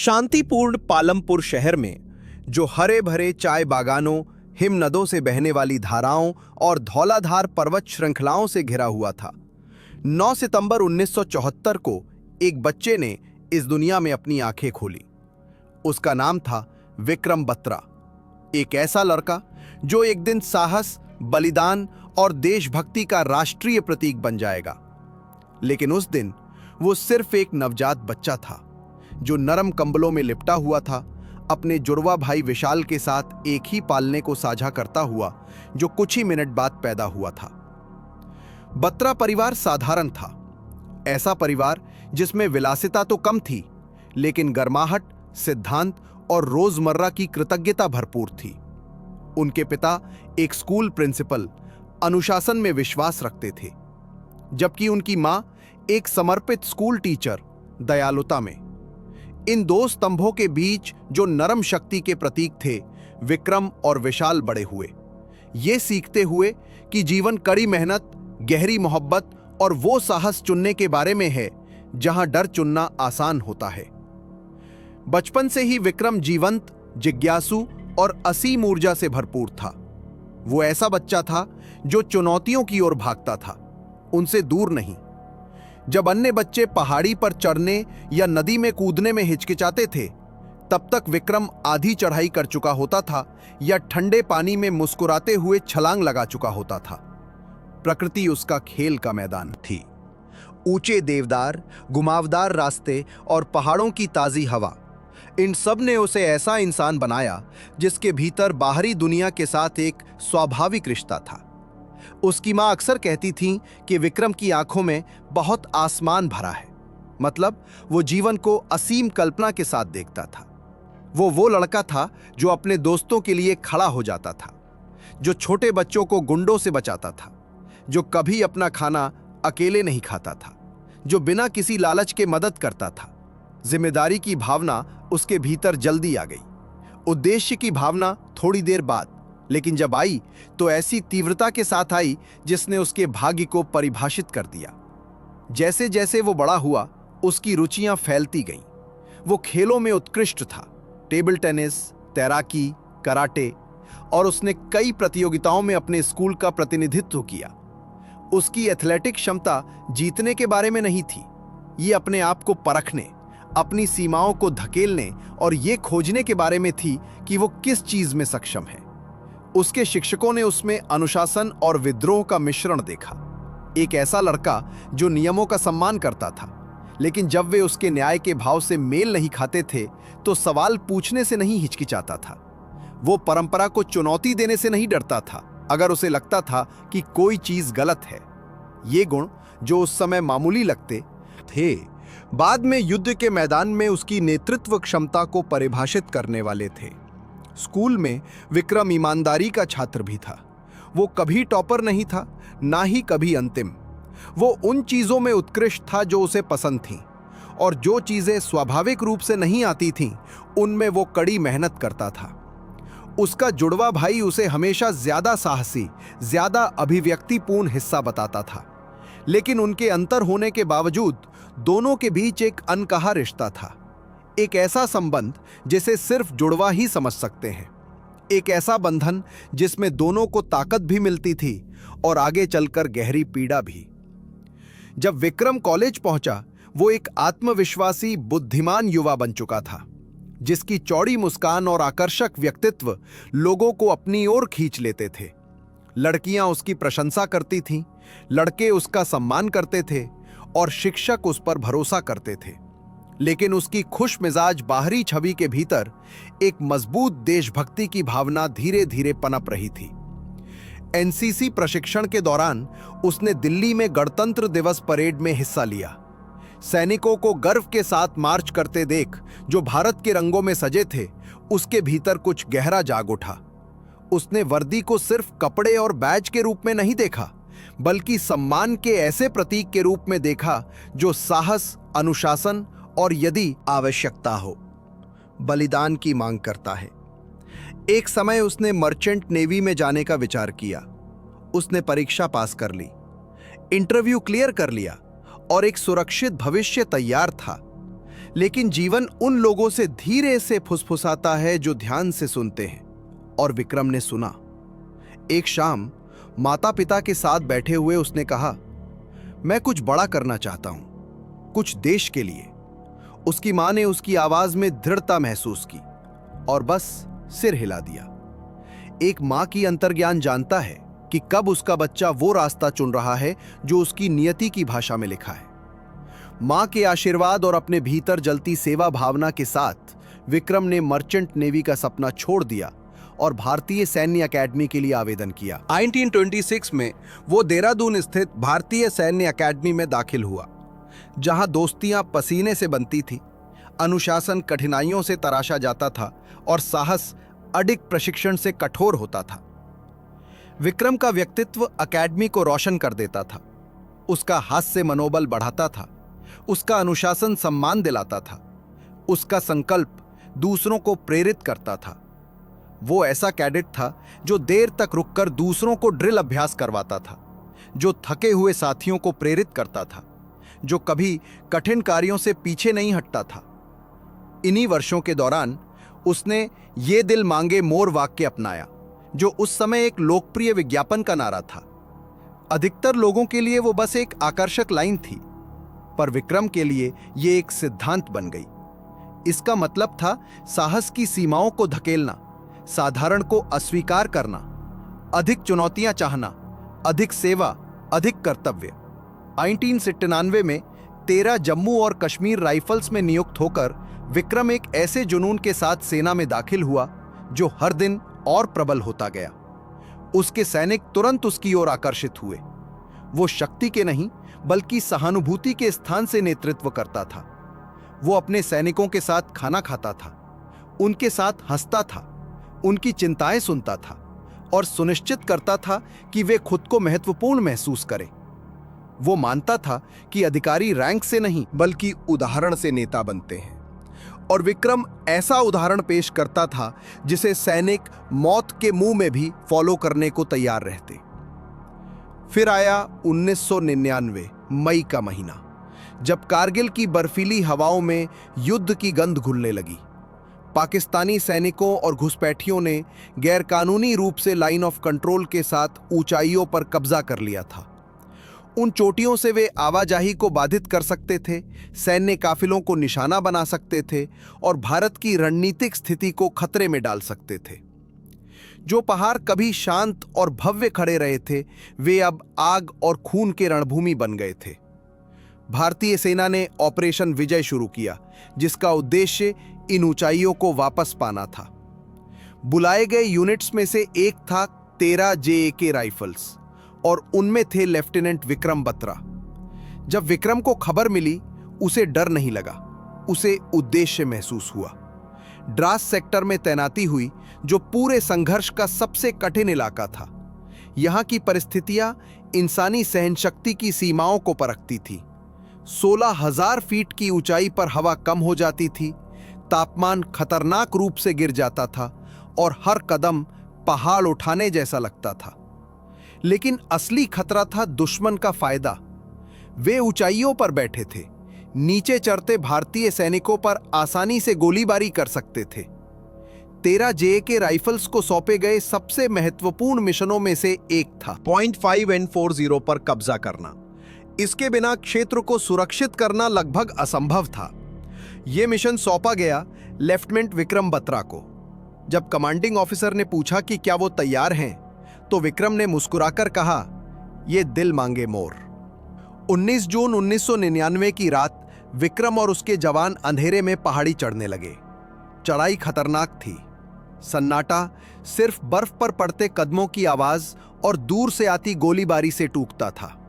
शांतिपूर्ण पालमपुर शहर में, जो हरे भरे चाय बागानों, हिमनदों से बहने वाली धाराओं और धौलाधार पर्वत श्रृंखलाओं से घिरा हुआ था, 9 सितंबर 1974 को एक बच्चे ने इस दुनिया में अपनी आंखें खोली। उसका नाम था विक्रम बत्रा, एक ऐसा लड़का जो एक दिन साहस, बलिदान और देशभक्ति का राष्ट्रीय प्रतीक बन जाएगा। लेकिन उस दिन वो सिर्फ एक नवजात बच्चा था, जो नरम कंबलों में लिपटा हुआ था, अपने जुड़वा भाई विशाल के साथ एक ही पालने को साझा करता हुआ, जो कुछ ही मिनट बाद पैदा हुआ था। बत्रा परिवार साधारण था, ऐसा परिवार जिसमें विलासिता तो कम थी, लेकिन गर्माहट, सिद्धांत और रोजमर्रा की कृतज्ञता भरपूर थी। उनके पिता एक स्कूल प्रिंसिपल, अनुशासन में विश्वास रखते थे, जबकि उनकी मां एक समर्पित स्कूल टीचर, दयालुता में। इन दो स्तंभों के बीच जो नरम शक्ति के प्रतीक थे, विक्रम और विशाल बड़े हुए, ये सीखते हुए कि जीवन कड़ी मेहनत, गहरी मोहब्बत और वो साहस चुनने के बारे में है जहां डर चुनना आसान होता है। बचपन से ही विक्रम जीवंत, जिज्ञासु और असीम ऊर्जा से भरपूर था। वो ऐसा बच्चा था जो चुनौतियों की ओर भागता था, उनसे दूर नहीं। जब अन्य बच्चे पहाड़ी पर चढ़ने या नदी में कूदने में हिचकिचाते थे, तब तक विक्रम आधी चढ़ाई कर चुका होता था या ठंडे पानी में मुस्कुराते हुए छलांग लगा चुका होता था। प्रकृति उसका खेल का मैदान थी। ऊंचे देवदार, घुमावदार रास्ते और पहाड़ों की ताजी हवा, इन सब ने उसे ऐसा इंसान बनाया जिसके भीतर बाहरी दुनिया के साथ एक स्वाभाविक रिश्ता था। उसकी मां अक्सर कहती थीं कि विक्रम की आंखों में बहुत आसमान भरा है, मतलब वो जीवन को असीम कल्पना के साथ देखता था। वो लड़का था जो अपने दोस्तों के लिए खड़ा हो जाता था, जो छोटे बच्चों को गुंडों से बचाता था, जो कभी अपना खाना अकेले नहीं खाता था, जो बिना किसी लालच के मदद करता था। जिम्मेदारी की भावना उसके भीतर जल्दी आ गई, उद्देश्य की भावना थोड़ी देर बाद, लेकिन जब आई तो ऐसी तीव्रता के साथ आई जिसने उसके भाग्य को परिभाषित कर दिया। जैसे जैसे वो बड़ा हुआ, उसकी रुचियां फैलती गईं। वो खेलों में उत्कृष्ट था, टेबल टेनिस, तैराकी, कराटे, और उसने कई प्रतियोगिताओं में अपने स्कूल का प्रतिनिधित्व किया। उसकी एथलेटिक क्षमता जीतने के बारे में नहीं थी, ये अपने आप को परखने, अपनी सीमाओं को धकेलने और ये खोजने के बारे में थी कि वो किस चीज में सक्षम है। उसके शिक्षकों ने उसमें अनुशासन और विद्रोह का मिश्रण देखा। एक ऐसा लड़का जो नियमों का सम्मान करता था, लेकिन जब वे उसके न्याय के भाव से मेल नहीं खाते थे तो सवाल पूछने से नहीं हिचकिचाता था। वो परंपरा को चुनौती देने से नहीं डरता था अगर उसे लगता था कि कोई चीज गलत है। ये गुण जो उस समय मामूली लगते थे, बाद में युद्ध के मैदान में उसकी नेतृत्व क्षमता को परिभाषित करने वाले थे। स्कूल में विक्रम ईमानदारी का छात्र भी था। वो कभी टॉपर नहीं था, ना ही कभी अंतिम। वो उन चीजों में उत्कृष्ट था जो उसे पसंद थीं, और जो चीजें स्वाभाविक रूप से नहीं आती थीं, उनमें वो कड़ी मेहनत करता था। उसका जुड़वा भाई उसे हमेशा ज्यादा साहसी, ज्यादा अभिव्यक्तिपूर्ण हिस्सा बताता था, लेकिन उनके अंतर होने के बावजूद दोनों के बीच एक अनकहा रिश्ता था। एक ऐसा संबंध जिसे सिर्फ जुड़वा ही समझ सकते हैं, एक ऐसा बंधन जिसमें दोनों को ताकत भी मिलती थी और आगे चलकर गहरी पीड़ा भी। जब विक्रम कॉलेज पहुंचा, वो एक आत्मविश्वासी, बुद्धिमान युवा बन चुका था, जिसकी चौड़ी मुस्कान और आकर्षक व्यक्तित्व लोगों को अपनी ओर खींच लेते थे। लड़कियां उसकी प्रशंसा करती थीं, लड़के उसका सम्मान करते थे और शिक्षक उस पर भरोसा करते थे। लेकिन उसकी खुश मिजाज बाहरी छवि के भीतर एक मजबूत देशभक्ति की भावना धीरे धीरे पनप रही थी। एनसीसी प्रशिक्षण के दौरान उसने दिल्ली में गणतंत्र दिवस परेड में हिस्सा लिया। सैनिकों को गर्व के साथ मार्च करते देख, जो भारत के रंगों में सजे थे, उसके भीतर कुछ गहरा जाग उठा। उसने वर्दी को सिर्फ कपड़े और बैज के रूप में नहीं देखा, बल्कि सम्मान के ऐसे प्रतीक के रूप में देखा जो साहस, अनुशासन और यदि आवश्यकता हो, बलिदान की मांग करता है। एक समय उसने मर्चेंट नेवी में जाने का विचार किया। उसने परीक्षा पास कर ली, इंटरव्यू क्लियर कर लिया और एक सुरक्षित भविष्य तैयार था। लेकिन जीवन उन लोगों से धीरे से फुसफुसाता है जो ध्यान से सुनते हैं, और विक्रम ने सुना। एक शाम माता पिता के साथ बैठे हुए उसने कहा, मैं कुछ बड़ा करना चाहता हूं, कुछ देश के लिए। उसकी मां ने उसकी आवाज में दृढ़ता महसूस की और बस सिर हिला दिया। एक मां की अंतर्ज्ञान जानता है कि कब उसका बच्चा वो रास्ता चुन रहा है जो उसकी नियति की भाषा में लिखा है। मां के आशीर्वाद और अपने भीतर जलती सेवा भावना के साथ विक्रम ने मर्चेंट नेवी का सपना छोड़ दिया और भारतीय सैन्य अकेडमी के लिए आवेदन किया। 1926 में वो देहरादून स्थित भारतीय सैन्य अकेडमी में दाखिल हुआ, जहां दोस्तियां पसीने से बनती थी, अनुशासन कठिनाइयों से तराशा जाता था और साहस अडिग प्रशिक्षण से कठोर होता था। विक्रम का व्यक्तित्व अकेडमी को रोशन कर देता था। उसका हास्य मनोबल बढ़ाता था, उसका अनुशासन सम्मान दिलाता था, उसका संकल्प दूसरों को प्रेरित करता था। वो ऐसा कैडेट था जो देर तक रुककर दूसरों को ड्रिल अभ्यास करवाता था, जो थके हुए साथियों को प्रेरित करता था, जो कभी कठिन कार्यों से पीछे नहीं हटता था। इन्हीं वर्षों के दौरान उसने ये दिल मांगे मोर वाक्य अपनाया, जो उस समय एक लोकप्रिय विज्ञापन का नारा था। अधिकतर लोगों के लिए वो बस एक आकर्षक लाइन थी, पर विक्रम के लिए ये एक सिद्धांत बन गई। इसका मतलब था साहस की सीमाओं को धकेलना, साधारण को अस्वीकार करना, अधिक चुनौतियां चाहना, अधिक सेवा, अधिक कर्तव्य। 1997 में 13 जम्मू और कश्मीर राइफल्स में नियुक्त होकर विक्रम एक ऐसे जुनून के साथ सेना में दाखिल हुआ जो हर दिन और प्रबल होता गया। उसके सैनिक तुरंत उसकी ओर आकर्षित हुए। वो शक्ति के नहीं बल्कि सहानुभूति के स्थान से नेतृत्व करता था। वो अपने सैनिकों के साथ खाना खाता था, उनके साथ हंसता था, उनकी चिंताएं सुनता था और सुनिश्चित करता था कि वे खुद को महत्वपूर्ण महसूस करें। वो मानता था कि अधिकारी रैंक से नहीं बल्कि उदाहरण से नेता बनते हैं, और विक्रम ऐसा उदाहरण पेश करता था जिसे सैनिक मौत के मुंह में भी फॉलो करने को तैयार रहते। फिर आया 1999 मई का महीना, जब कारगिल की बर्फीली हवाओं में युद्ध की गंध घुलने लगी। पाकिस्तानी सैनिकों और घुसपैठियों ने गैरकानूनी रूप से लाइन ऑफ कंट्रोल के साथ ऊंचाइयों पर कब्जा कर लिया था। उन चोटियों से वे आवाजाही को बाधित कर सकते थे, सैन्य काफिलों को निशाना बना सकते थे और भारत की रणनीतिक स्थिति को खतरे में डाल सकते थे। जो पहाड़ कभी शांत और भव्य खड़े रहे थे, वे अब आग और खून के रणभूमि बन गए थे। भारतीय सेना ने ऑपरेशन विजय शुरू किया, जिसका उद्देश्य इन ऊंचाइयों को वापस पाना था। बुलाए गए यूनिट्स में से एक था 13 JAK राइफल्स और उनमें थे लेफ्टिनेंट विक्रम बत्रा। जब विक्रम को खबर मिली, उसे डर नहीं लगा, उसे उद्देश्य महसूस हुआ। द्रास सेक्टर में तैनाती हुई, जो पूरे संघर्ष का सबसे कठिन इलाका था। यहां की परिस्थितियां इंसानी सहनशक्ति की सीमाओं को परखती थी। 16,000 फीट की ऊंचाई पर हवा कम हो जाती थी, तापमान खतरनाक रूप से गिर जाता था और हर कदम पहाड़ उठाने जैसा लगता था। लेकिन असली खतरा था दुश्मन का फायदा। वे ऊंचाइयों पर बैठे थे, नीचे चढ़ते भारतीय सैनिकों पर आसानी से गोलीबारी कर सकते थे। 13 JAK राइफल्स को सौंपे गए सबसे महत्वपूर्ण मिशनों में से एक था पॉइंट 5 and 40 पर कब्जा करना। इसके बिना क्षेत्र को सुरक्षित करना लगभग असंभव था। यह मिशन सौंपा गया लेफ्टिनेंट विक्रम बत्रा को। जब कमांडिंग ऑफिसर ने पूछा कि क्या वो तैयार हैं, तो विक्रम ने मुस्कुराकर कहा, यह दिल मांगे मोर। 19 जून 1999 की रात विक्रम और उसके जवान अंधेरे में पहाड़ी चढ़ने लगे। चढ़ाई खतरनाक थी। सन्नाटा सिर्फ बर्फ पर पड़ते कदमों की आवाज और दूर से आती गोलीबारी से टूटता था।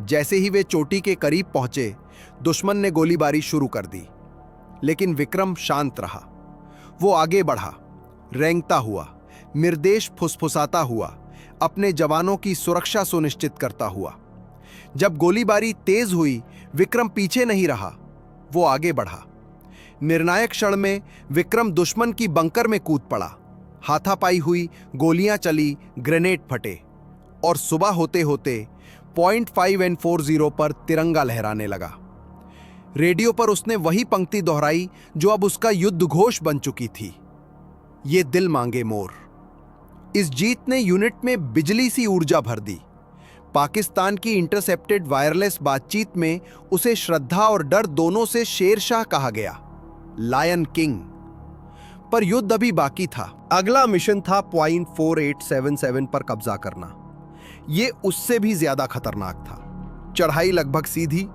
जैसे ही वे चोटी के करीब पहुंचे, दुश्मन ने गोलीबारी शुरू कर दी, लेकिन विक्रम शांत रहा। वो आगे बढ़ा, रेंगता हुआ, निर्देश फुसफुसाता हुआ, अपने जवानों की सुरक्षा सुनिश्चित करता हुआ। जब गोलीबारी तेज हुई, विक्रम पीछे नहीं रहा, वो आगे बढ़ा। निर्णायक क्षण में विक्रम दुश्मन की बंकर में कूद पड़ा। हाथापाई हुई, गोलियां चली, ग्रेनेड फटे और सुबह होते होते पॉइंट 5 and 40 पर तिरंगा लहराने लगा। रेडियो पर उसने वही पंक्ति दोहराई जो अब उसका युद्ध घोष बन चुकी थी, ये दिल मांगे मोर। इस जीत ने यूनिट में बिजली सी ऊर्जा भर दी। पाकिस्तान की इंटरसेप्टेड वायरलेस बातचीत में उसे श्रद्धा और डर दोनों से शेरशाह कहा गया, लायन किंग। पर युद्ध अभी बाकी था। अगला मिशन था पॉइंट 4877 पर कब्जा करना। यह उससे भी ज्यादा खतरनाक था। चढ़ाई लगभग सीधी,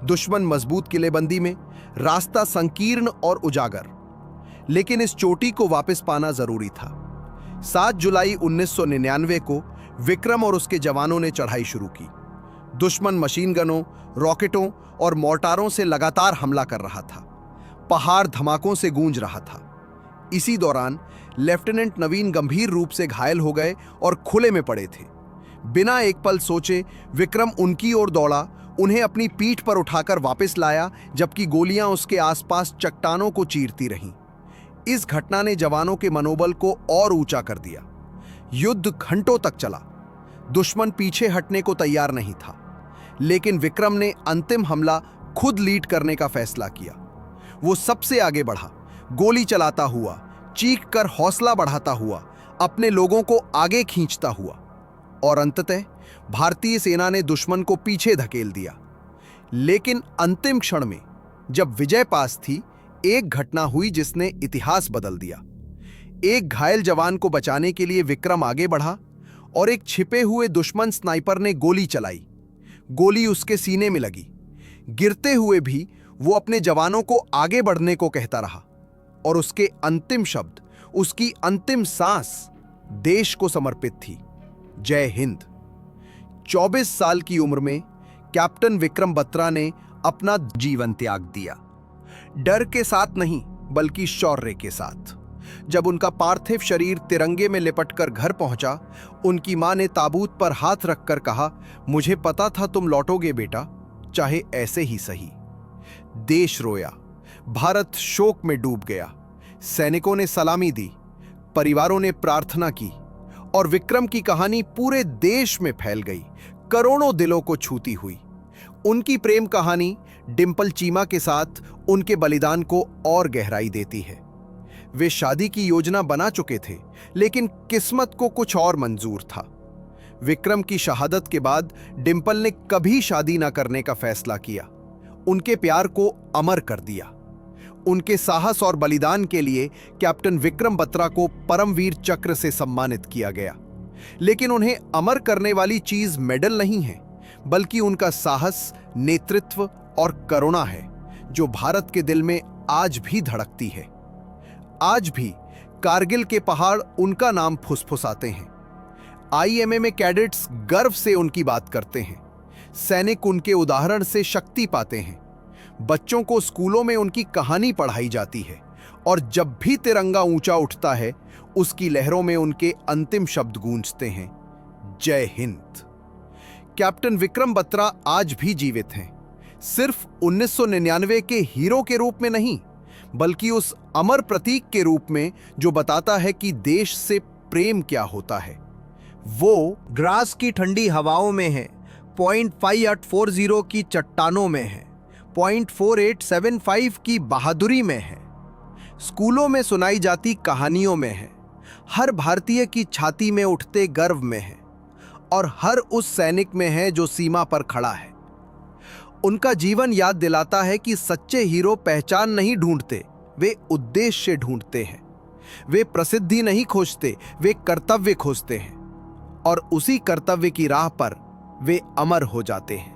दुश्मन मजबूत किलेबंदी में, रास्ता संकीर्ण और उजागर, लेकिन इस चोटी को वापस पाना जरूरी था। 7 जुलाई 1999 को विक्रम और उसके जवानों ने चढ़ाई शुरू की। दुश्मन मशीन गनों, रॉकेटों और मोर्टारों से लगातार हमला कर रहा था। पहाड़ धमाकों से गूंज रहा था। इसी दौरान लेफ्टिनेंट नवीन गंभीर रूप से घायल हो गए और खुले में पड़े थे। बिना एक पल सोचे विक्रम उनकी ओर दौड़ा, उन्हें अपनी पीठ पर उठाकर वापस लाया, जबकि गोलियां उसके आसपास चट्टानों को चीरती रहीं। इस घटना ने जवानों के मनोबल को और ऊंचा कर दिया। युद्ध घंटों तक चला। दुश्मन पीछे हटने को तैयार नहीं था, लेकिन विक्रम ने अंतिम हमला खुद लीड करने का फैसला किया। वो सबसे आगे बढ़ा, गोली चलाता हुआ, चीख कर हौसला बढ़ाता हुआ, अपने लोगों को आगे खींचता हुआ, और अंततः भारतीय सेना ने दुश्मन को पीछे धकेल दिया। लेकिन अंतिम क्षण में जब विजय पास थी, एक घटना हुई जिसने इतिहास बदल दिया। एक घायल जवान को बचाने के लिए विक्रम आगे बढ़ा और एक छिपे हुए दुश्मन स्नाइपर ने गोली चलाई। गोली उसके सीने में लगी। गिरते हुए भी वो अपने जवानों को आगे बढ़ने को कहता रहा, और उसके अंतिम शब्द, उसकी अंतिम सांस देश को समर्पित थी, जय हिंद। 24 साल की उम्र में कैप्टन विक्रम बत्रा ने अपना जीवन त्याग दिया, डर के साथ नहीं बल्कि शौर्य के साथ। जब उनका पार्थिव शरीर तिरंगे में लिपटकर घर पहुंचा, उनकी मां ने ताबूत पर हाथ रखकर कहा, मुझे पता था तुम लौटोगे बेटा, चाहे ऐसे ही सही। देश रोया, भारत शोक में डूब गया। सैनिकों ने सलामी दी, परिवारों ने प्रार्थना की, और विक्रम की कहानी पूरे देश में फैल गई, करोड़ों दिलों को छूती हुई। उनकी प्रेम कहानी डिंपल चीमा के साथ उनके बलिदान को और गहराई देती है। वे शादी की योजना बना चुके थे, लेकिन किस्मत को कुछ और मंजूर था। विक्रम की शहादत के बाद डिंपल ने कभी शादी न करने का फैसला किया, उनके प्यार को अमर कर दिया। उनके साहस और बलिदान के लिए कैप्टन विक्रम बत्रा को परमवीर चक्र से सम्मानित किया गया। लेकिन उन्हें अमर करने वाली चीज मेडल नहीं है, बल्कि उनका साहस, नेतृत्व और करुणा है, जो भारत के दिल में आज भी धड़कती है। आज भी कारगिल के पहाड़ उनका नाम फुसफुसाते हैं। आईएमए में कैडेट्स गर्व से उनकी बात करते हैं। सैनिक उनके उदाहरण से शक्ति पाते हैं। बच्चों को स्कूलों में उनकी कहानी पढ़ाई जाती है, और जब भी तिरंगा ऊंचा उठता है, उसकी लहरों में उनके अंतिम शब्द गूंजते हैं, जय हिंद। कैप्टन विक्रम बत्रा आज भी जीवित हैं, सिर्फ 1999 के हीरो के रूप में नहीं, बल्कि उस अमर प्रतीक के रूप में जो बताता है कि देश से प्रेम क्या होता है। वो ग्रास की ठंडी हवाओं में है, पॉइंट 5840 की चट्टानों में है, पॉइंट 4875 की बहादुरी में है, स्कूलों में सुनाई जाती कहानियों में है, हर भारतीय की छाती में उठते गर्व में है, और हर उस सैनिक में है जो सीमा पर खड़ा है। उनका जीवन याद दिलाता है कि सच्चे हीरो पहचान नहीं ढूंढते, वे उद्देश्य ढूंढते हैं। वे प्रसिद्धि नहीं खोजते, वे कर्तव्य खोजते हैं, और उसी कर्तव्य की राह पर वे अमर हो जाते हैं।